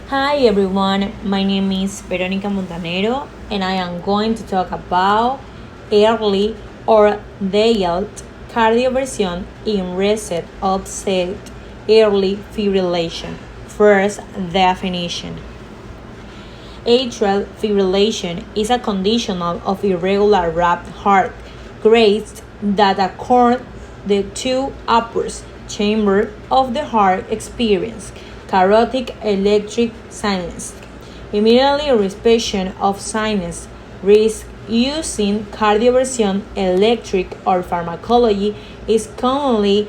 Hi everyone, my name is Veronica Montanero and I am going to talk about early or delayed cardioversion in recent-onset early fibrillation. First, definition. Atrial fibrillation is a condition of irregular rapid heart rates that occur the two upper chambers of the heart experience carotid electric sinus. Immediately respiration of sinus risk using cardioversion, electric, or pharmacology is commonly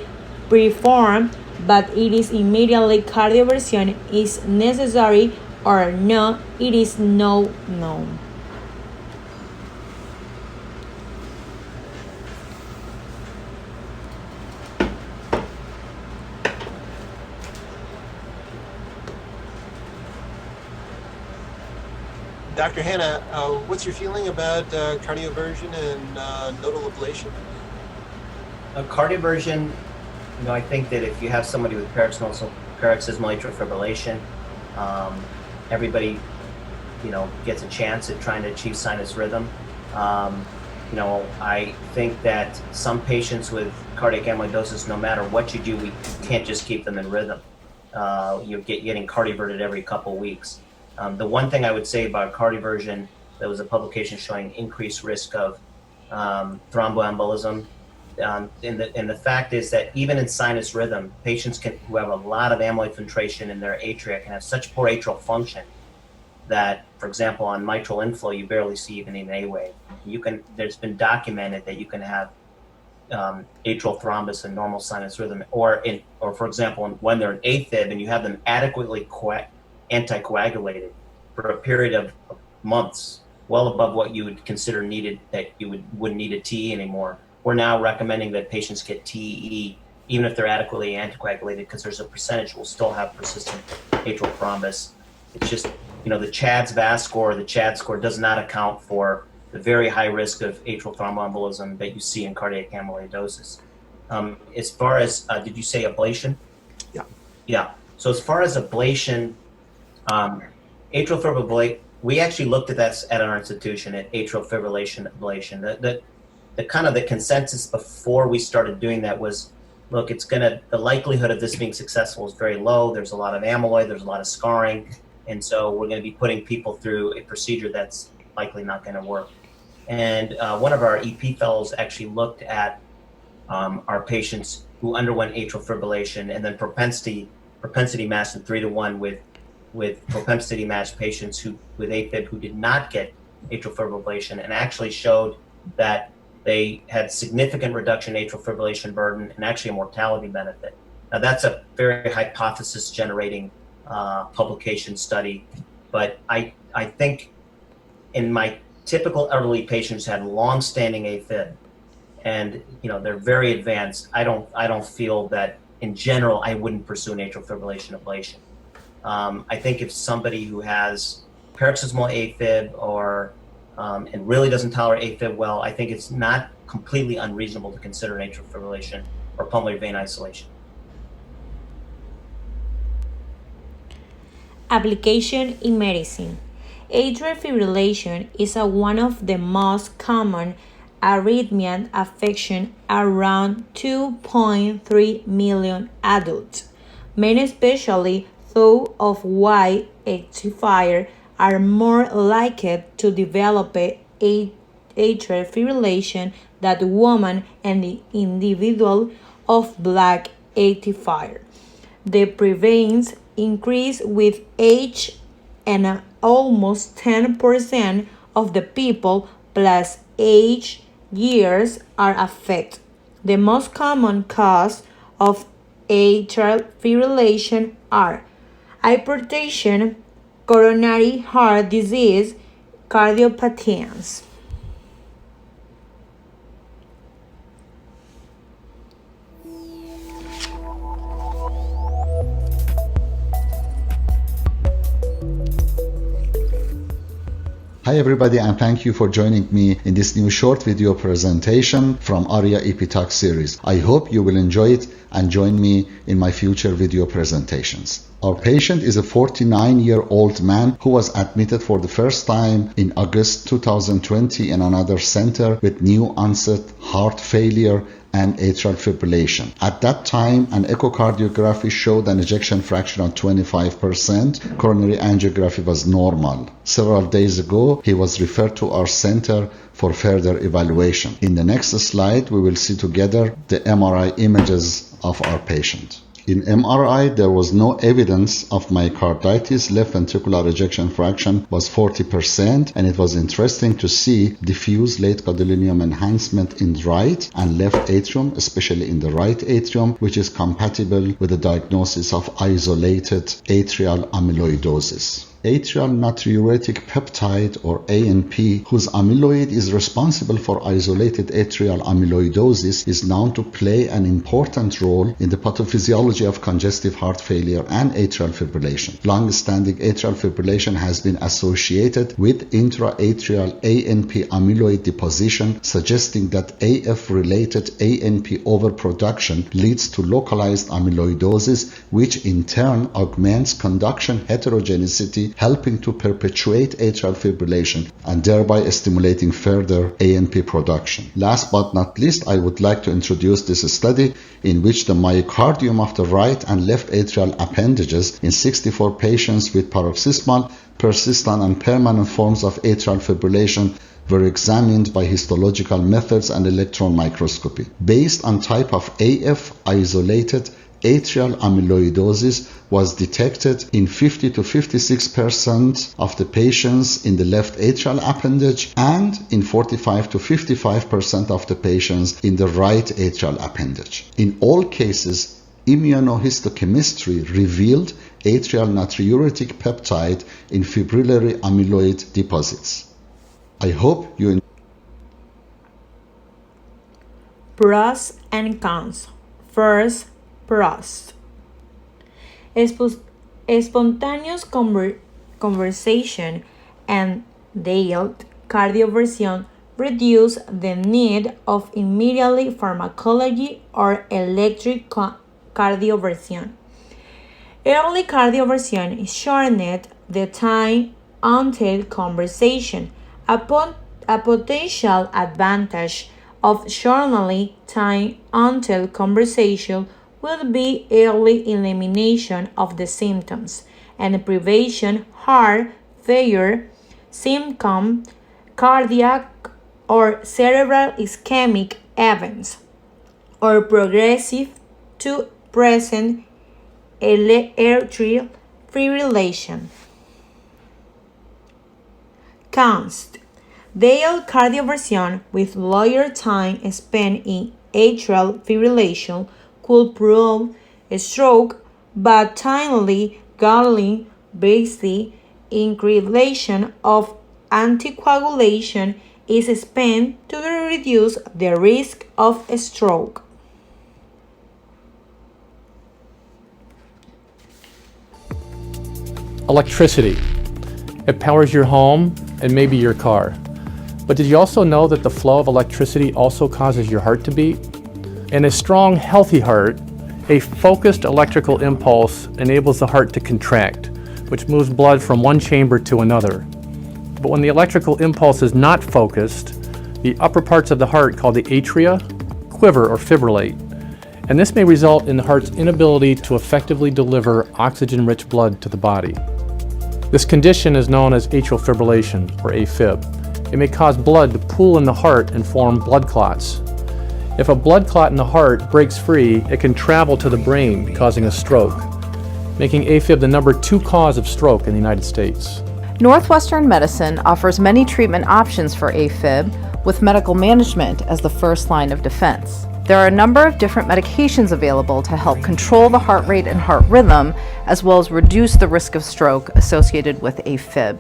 performed, but it is immediately cardioversion is necessary or no, it is not known. Dr. Hanna, what's your feeling about cardioversion and nodal ablation? Cardioversion, I think that if you have somebody with paroxysmal atrial fibrillation, everybody, gets a chance at trying to achieve sinus rhythm. I think that some patients with cardiac amyloidosis, no matter what you do, we can't just keep them in rhythm. You're getting cardioverted every couple weeks. The one thing I would say about cardioversion, there was a publication showing increased risk of thromboembolism. And the fact is that even in sinus rhythm, patients who have a lot of amyloid filtration in their atria can have such poor atrial function that, for example, on mitral inflow, you barely see even an A wave. There's been documented that you can have atrial thrombus in normal sinus rhythm, or for example, when they're in AFib and you have them adequately anticoagulated for a period of months, well above what you would consider needed, that you wouldn't need a TE anymore. We're now recommending that patients get TE even if they're adequately anticoagulated, because there's a percentage will still have persistent atrial thrombus. It's just, the CHADS VAS score, the CHADS score does not account for the very high risk of atrial thromboembolism that you see in cardiac amyloidosis. As far as, did you say ablation? Yeah. Yeah. So as far as ablation, atrial fibrillation, we actually looked at that at our institution at atrial fibrillation ablation. The kind of the consensus before we started doing that was, look, the likelihood of this being successful is very low. There's a lot of amyloid, there's a lot of scarring. And so we're going to be putting people through a procedure that's likely not going to work. And one of our EP fellows actually looked at our patients who underwent atrial fibrillation and then propensity matched in 3-to-1 with propensity matched patients with AFib who did not get atrial fibrillation, and actually showed that they had significant reduction in atrial fibrillation burden and actually a mortality benefit. Now that's a very hypothesis generating publication study, but I think in my typical elderly patients who had long-standing AFib, and they're very advanced, I don't feel that in general I wouldn't pursue an atrial fibrillation ablation. I think if somebody who has paroxysmal AFib or and really doesn't tolerate AFib well, I think it's not completely unreasonable to consider an atrial fibrillation or pulmonary vein isolation. Application in medicine. Atrial fibrillation is one of the most common arrhythmia affecting around 2.3 million adults. Men, especially those of white age are more likely to develop atrial fibrillation than women and the individual of black age. The prevalence increase with age, and almost 10% of the people plus age years are affected. The most common cause of atrial fibrillation are hypertension, coronary heart disease, cardiopathies. Hi everybody, and thank you for joining me in this new short video presentation from ARIA EP Talk series. I hope you will enjoy it. and join me in my future video presentations. Our patient is a 49-year-old man who was admitted for the first time in August 2020 in another center with new onset heart failure and atrial fibrillation. At that time, an echocardiography showed an ejection fraction of 25%. Coronary angiography was normal. Several days ago, he was referred to our center for further evaluation. In the next slide, we will see together the MRI images of our patient. In MRI, there was no evidence of myocarditis. Left ventricular ejection fraction was 40%, and it was interesting to see diffuse late gadolinium enhancement in right and left atrium, especially in the right atrium, which is compatible with the diagnosis of isolated atrial amyloidosis. Atrial natriuretic peptide, or ANP, whose amyloid is responsible for isolated atrial amyloidosis, is known to play an important role in the pathophysiology of congestive heart failure and atrial fibrillation. Long-standing atrial fibrillation has been associated with intraatrial ANP amyloid deposition, suggesting that AF-related ANP overproduction leads to localized amyloidosis, which in turn augments conduction heterogeneity, helping to perpetuate atrial fibrillation and thereby stimulating further ANP production. Last but not least, I would like to introduce this study in which the myocardium of the right and left atrial appendages in 64 patients with paroxysmal, persistent, and permanent forms of atrial fibrillation were examined by histological methods and electron microscopy. Based on type of AF, isolated atrial amyloidosis was detected in 50 to 56% of the patients in the left atrial appendage and in 45 to 55% of the patients in the right atrial appendage. In all cases, immunohistochemistry revealed atrial natriuretic peptide in fibrillary amyloid deposits. I hope you Pros and cons. First, pros. Spontaneous conversation and daily cardioversion reduce the need of immediately pharmacology or electric cardioversion. Early cardioversion shortened the time until conversation. A potential advantage of shortening time until conversation will be early elimination of the symptoms and prevention heart failure, symptom, cardiac or cerebral ischemic events, or progressive to present atrial fibrillation. Cons. Daily cardioversion with longer time spent in atrial fibrillation could prove a stroke, but timely gargling basically increase of anticoagulation is spent to reduce the risk of a stroke. Electricity. It powers your home and maybe your car. But did you also know that the flow of electricity also causes your heart to beat? In a strong, healthy heart, a focused electrical impulse enables the heart to contract, which moves blood from one chamber to another. But when the electrical impulse is not focused, the upper parts of the heart, called the atria, quiver or fibrillate. And this may result in the heart's inability to effectively deliver oxygen-rich blood to the body. This condition is known as atrial fibrillation, or AFib. It may cause blood to pool in the heart and form blood clots. If a blood clot in the heart breaks free, it can travel to the brain, causing a stroke, making AFib the number 2 cause of stroke in the United States. Northwestern Medicine offers many treatment options for AFib, with medical management as the first line of defense. There are a number of different medications available to help control the heart rate and heart rhythm, as well as reduce the risk of stroke associated with AFib.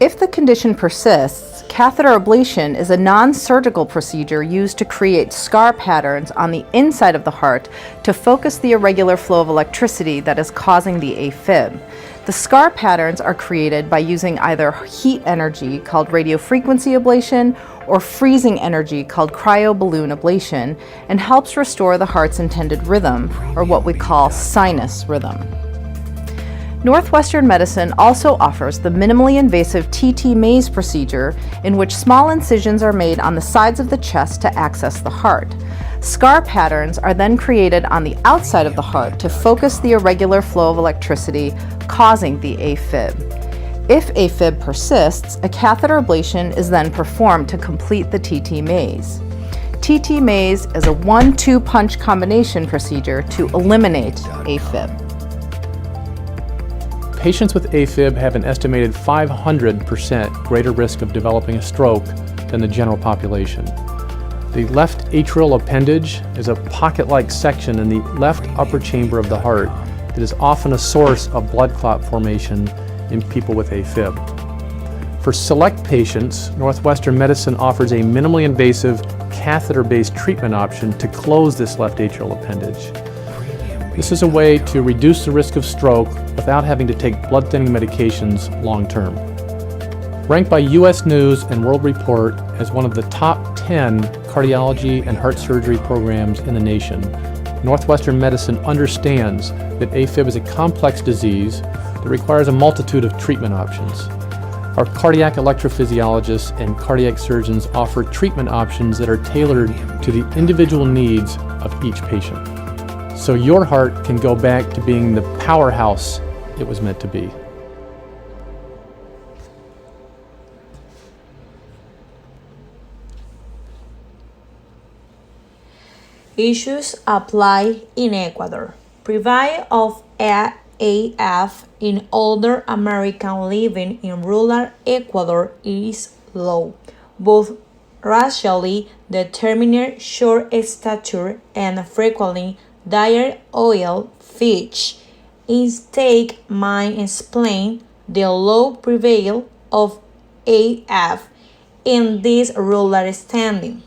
If the condition persists, catheter ablation is a non-surgical procedure used to create scar patterns on the inside of the heart to focus the irregular flow of electricity that is causing the AFib. The scar patterns are created by using either heat energy, called radiofrequency ablation, or freezing energy, called cryoballoon ablation, and helps restore the heart's intended rhythm, or what we call sinus rhythm. Northwestern Medicine also offers the minimally invasive TT maze procedure, in which small incisions are made on the sides of the chest to access the heart. Scar patterns are then created on the outside of the heart to focus the irregular flow of electricity, causing the AFib. If AFib persists, a catheter ablation is then performed to complete the TT maze. TT maze is a 1-2 punch combination procedure to eliminate AFib. Patients with AFib have an estimated 500% greater risk of developing a stroke than the general population. The left atrial appendage is a pocket-like section in the left upper chamber of the heart that is often a source of blood clot formation in people with AFib. For select patients, Northwestern Medicine offers a minimally invasive catheter-based treatment option to close this left atrial appendage. This is a way to reduce the risk of stroke without having to take blood-thinning medications long-term. Ranked by U.S. News and World Report as one of the top 10 cardiology and heart surgery programs in the nation, Northwestern Medicine understands that AFib is a complex disease that requires a multitude of treatment options. Our cardiac electrophysiologists and cardiac surgeons offer treatment options that are tailored to the individual needs of each patient, so your heart can go back to being the powerhouse it was meant to be. Issues apply in Ecuador. Prevalence of AF in older Americans living in rural Ecuador is low, both racially determined short stature and frequently diet oil fish intake might explain the low prevalence of AF in this rural standing.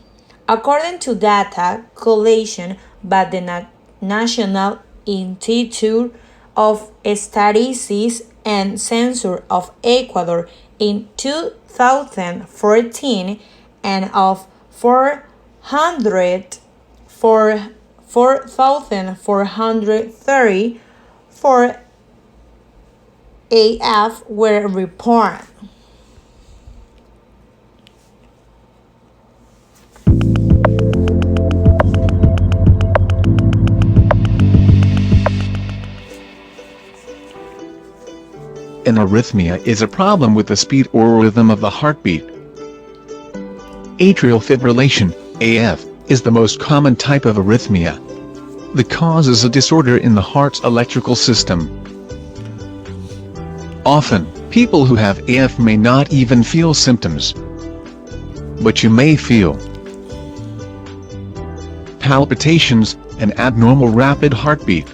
According to data collection by the National Institute of Statistics and Census of Ecuador in 2014, and of 4,430 for AF were reported. An arrhythmia is a problem with the speed or rhythm of the heartbeat. Atrial fibrillation, AF, is the most common type of arrhythmia. The cause is a disorder in the heart's electrical system. Often, people who have AF may not even feel symptoms. But you may feel palpitations, an abnormal rapid heartbeat,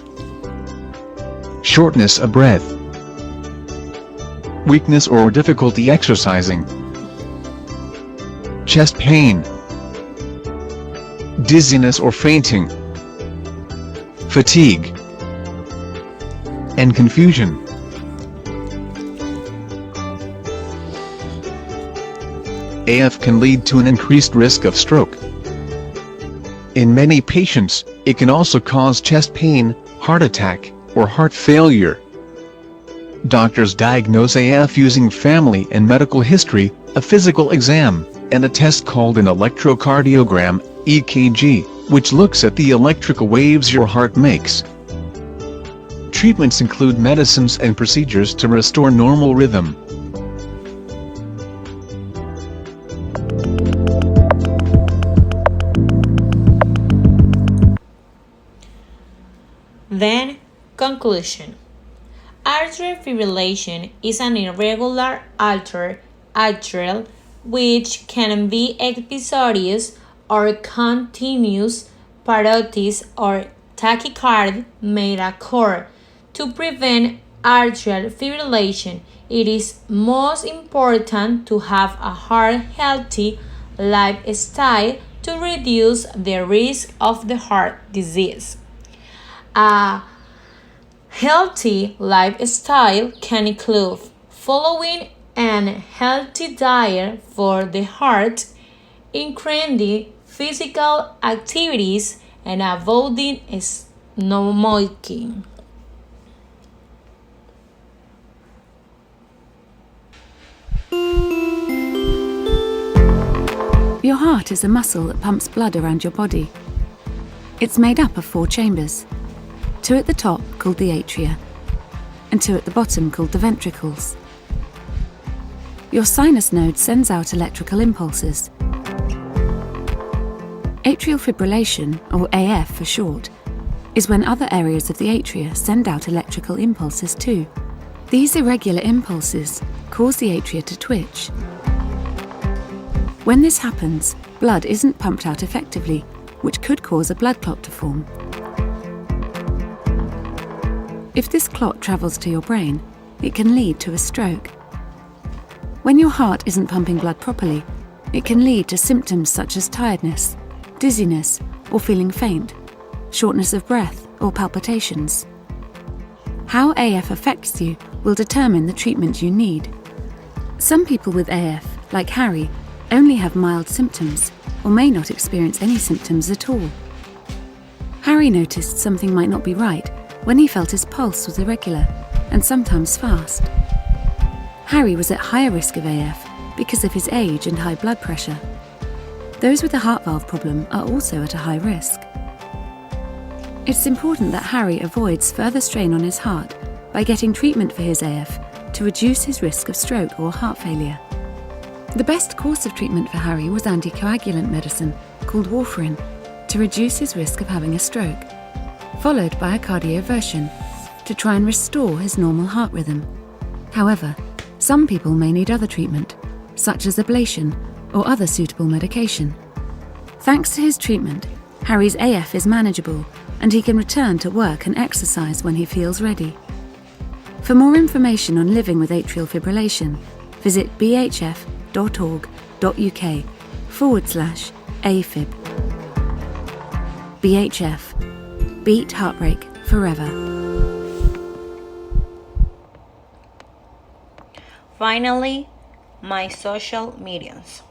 shortness of breath, weakness or difficulty exercising, chest pain, dizziness or fainting, fatigue, and confusion. AF can lead to an increased risk of stroke. In many patients, it can also cause chest pain, heart attack, or heart failure. Doctors diagnose AF using family and medical history, a physical exam, and a test called an electrocardiogram, EKG, which looks at the electrical waves your heart makes. Treatments include medicines and procedures to restore normal rhythm. Then, conclusion. Atrial fibrillation is an irregular altered atrial which can be episodic or continuous. Parotis or tachycardia may occur. To prevent atrial fibrillation, it is most important to have a heart-healthy lifestyle to reduce the risk of the heart disease. A Healthy lifestyle can include following an healthy diet for the heart, increasing physical activities, and avoiding smoking. Your heart is a muscle that pumps blood around your body. It's made up of 4 chambers, 2 at the top called the atria, and 2 at the bottom called the ventricles. Your sinus node sends out electrical impulses. Atrial fibrillation, or AF for short, is when other areas of the atria send out electrical impulses too. These irregular impulses cause the atria to twitch. When this happens, blood isn't pumped out effectively, which could cause a blood clot to form. If this clot travels to your brain, it can lead to a stroke. When your heart isn't pumping blood properly, it can lead to symptoms such as tiredness, dizziness, or feeling faint, shortness of breath, or palpitations. How AF affects you will determine the treatment you need. Some people with AF, like Harry, only have mild symptoms or may not experience any symptoms at all. Harry noticed something might not be right when he felt his pulse was irregular and sometimes fast. Harry was at higher risk of AF because of his age and high blood pressure. Those with a heart valve problem are also at a high risk. It's important that Harry avoids further strain on his heart by getting treatment for his AF to reduce his risk of stroke or heart failure. The best course of treatment for Harry was anticoagulant medicine called warfarin to reduce his risk of having a stroke, followed by a cardioversion to try and restore his normal heart rhythm. However, some people may need other treatment, such as ablation or other suitable medication. Thanks to his treatment, Harry's AF is manageable and he can return to work and exercise when he feels ready. For more information on living with atrial fibrillation, visit bhf.org.uk/AFib. BHF. Beat heartbreak forever. Finally, my social medias.